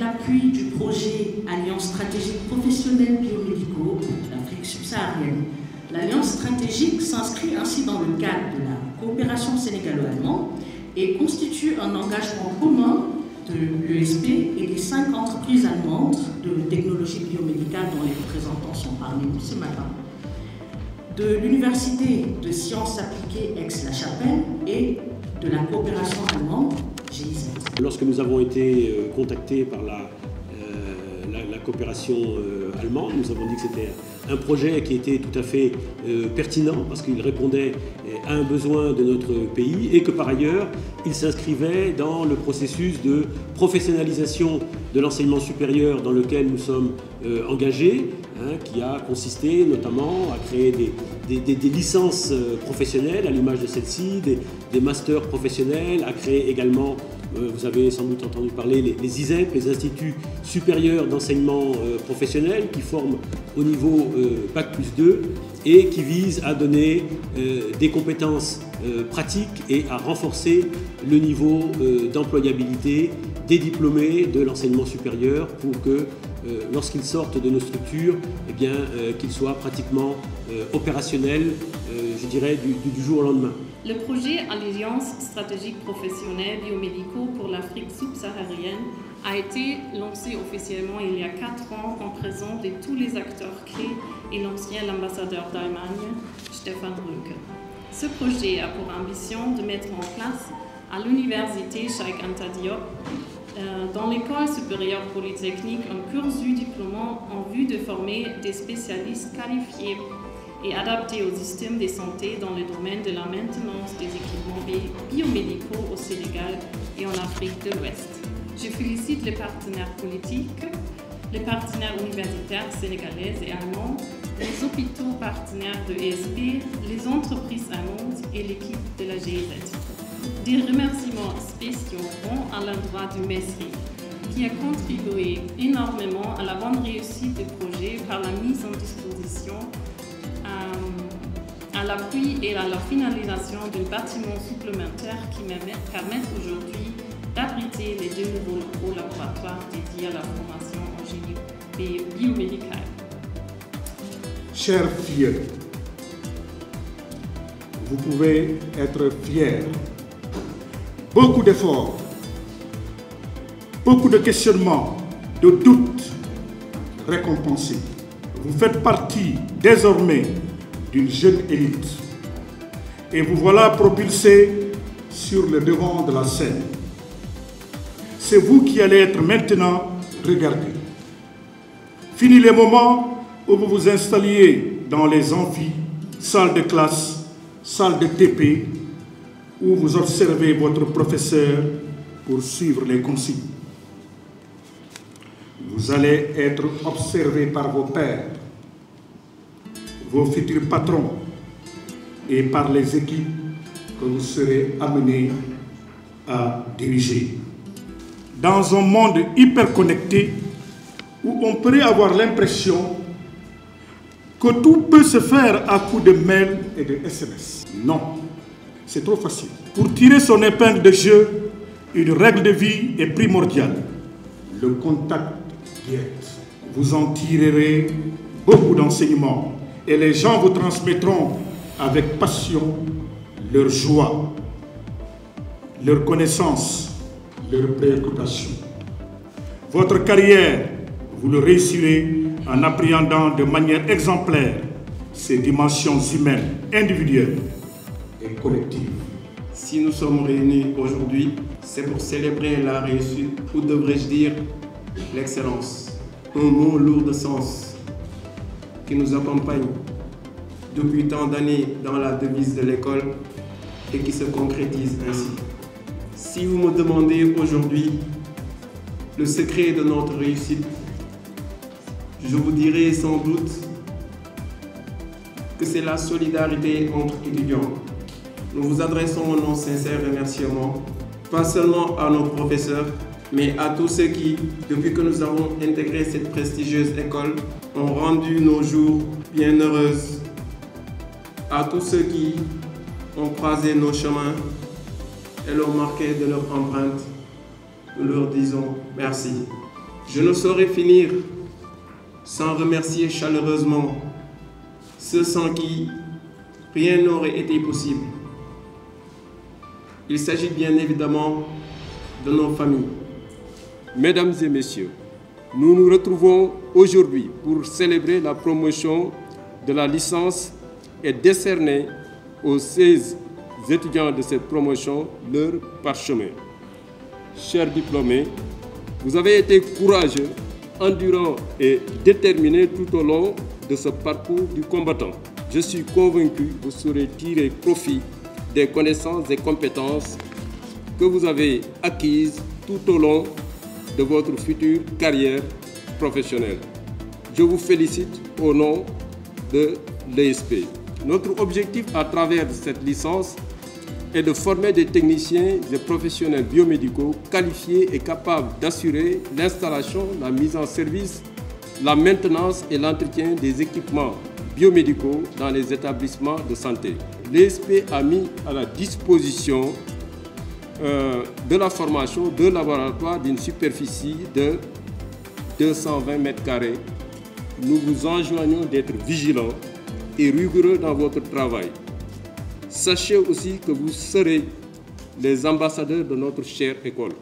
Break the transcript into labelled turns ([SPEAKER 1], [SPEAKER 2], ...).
[SPEAKER 1] l'appui du projet Alliance stratégique professionnelle biomédicaux de l'Afrique subsaharienne. L'Alliance stratégique s'inscrit ainsi dans le cadre de la coopération sénégalo-allemande et constitue un engagement commun de l'ESP et des 5 entreprises allemandes de technologie biomédicale dont les représentants sont parmi nous ce matin, de l'Université de sciences appliquées Aix-la-Chapelle et de la coopération allemande GIZ.
[SPEAKER 2] Lorsque nous avons été contactés par la coopération allemande, nous avons dit que c'était un projet qui était tout à fait pertinent parce qu'il répondait à un besoin de notre pays et que par ailleurs il s'inscrivait dans le processus de professionnalisation de l'enseignement supérieur dans lequel nous sommes engagés, qui a consisté notamment à créer des licences professionnelles à l'image de celle-ci, des masters professionnels, à créer également, vous avez sans doute entendu parler, les ISEP, les Instituts supérieurs d'enseignement professionnel qui forment au niveau Bac plus 2 et qui visent à donner des compétences pratiques et à renforcer le niveau d'employabilité des diplômés de l'enseignement supérieur pour que lorsqu'ils sortent de nos structures, eh bien, qu'ils soient pratiquement opérationnels, je dirais, du jour au lendemain.
[SPEAKER 3] Le projet Alliance stratégique professionnelle biomédicaux pour l'Afrique subsaharienne a été lancé officiellement il y a 4 ans en présence de tous les acteurs clés et l'ancien ambassadeur d'Allemagne, Stefan Brücke. Ce projet a pour ambition de mettre en place à l'université Cheikh Anta Diop, dans l'école supérieure polytechnique, un cursus diplômant en vue de former des spécialistes qualifiés et adaptés au système de santé dans le domaine de la maintenance des équipements biomédicaux au Sénégal et en Afrique de l'Ouest. Je félicite les partenaires politiques, les partenaires universitaires sénégalaises et allemands, les hôpitaux partenaires de ESP, les entreprises allemandes et l'équipe de la GIZ. Des remerciements spéciaux vont à l'endroit du MESRI, qui a contribué énormément à la bonne réussite du projet par la mise en disposition, à l'appui et à la finalisation d'un bâtiment supplémentaire qui permettent aujourd'hui d'abriter les 2 nouveaux laboratoires dédiés à la formation en génie biomédicale.
[SPEAKER 4] Chers filles, vous pouvez être fiers. Beaucoup d'efforts, beaucoup de questionnements, de doutes récompensés. Vous faites partie désormais d'une jeune élite et vous voilà propulsé sur le devant de la scène. C'est vous qui allez être maintenant regardé. Fini les moments où vous vous installiez dans les amphis, salles de classe, salles de TP, où vous observez votre professeur pour suivre les consignes. Vous allez être observé par vos pairs, vos futurs patrons et par les équipes que vous serez amenés à diriger. Dans un monde hyper connecté où on pourrait avoir l'impression que tout peut se faire à coups de mails et de SMS. Non. C'est trop facile. Pour tirer son épingle de jeu, une règle de vie est primordiale. Le contact direct. Vous en tirerez beaucoup d'enseignements et les gens vous transmettront avec passion leur joie, leur connaissance, leurs préoccupations. Votre carrière, vous le réussirez en appréhendant de manière exemplaire ces dimensions humaines, individuelles et collective.
[SPEAKER 5] Si nous sommes réunis aujourd'hui, c'est pour célébrer la réussite, ou devrais-je dire l'excellence. Un mot lourd de sens qui nous accompagne depuis tant d'années dans la devise de l'école et qui se concrétise ainsi. Si vous me demandez aujourd'hui le secret de notre réussite, je vous dirai sans doute que c'est la solidarité entre étudiants. Nous vous adressons nos sincères remerciements, pas seulement à nos professeurs, mais à tous ceux qui, depuis que nous avons intégré cette prestigieuse école, ont rendu nos jours bien heureuses. À tous ceux qui ont croisé nos chemins et l'ont marqué de leur empreinte, nous leur disons merci. Je ne saurais finir sans remercier chaleureusement ceux sans qui rien n'aurait été possible. Il s'agit bien évidemment de nos familles.
[SPEAKER 6] Mesdames et messieurs, nous nous retrouvons aujourd'hui pour célébrer la promotion de la licence et décerner aux 16 étudiants de cette promotion leur parchemin. Chers diplômés, vous avez été courageux, endurants et déterminés tout au long de ce parcours du combattant. Je suis convaincu que vous saurez tirer profit des connaissances et compétences que vous avez acquises tout au long de votre future carrière professionnelle. Je vous félicite au nom de l'ESP. Notre objectif à travers cette licence est de former des techniciens et professionnels biomédicaux qualifiés et capables d'assurer l'installation, la mise en service, la maintenance et l'entretien des équipements biomédicaux dans les établissements de santé. L'ESP a mis à la disposition de la formation de laboratoire d'une superficie de 220 mètres carrés. Nous vous enjoignons d'être vigilants et rigoureux dans votre travail. Sachez aussi que vous serez les ambassadeurs de notre chère école.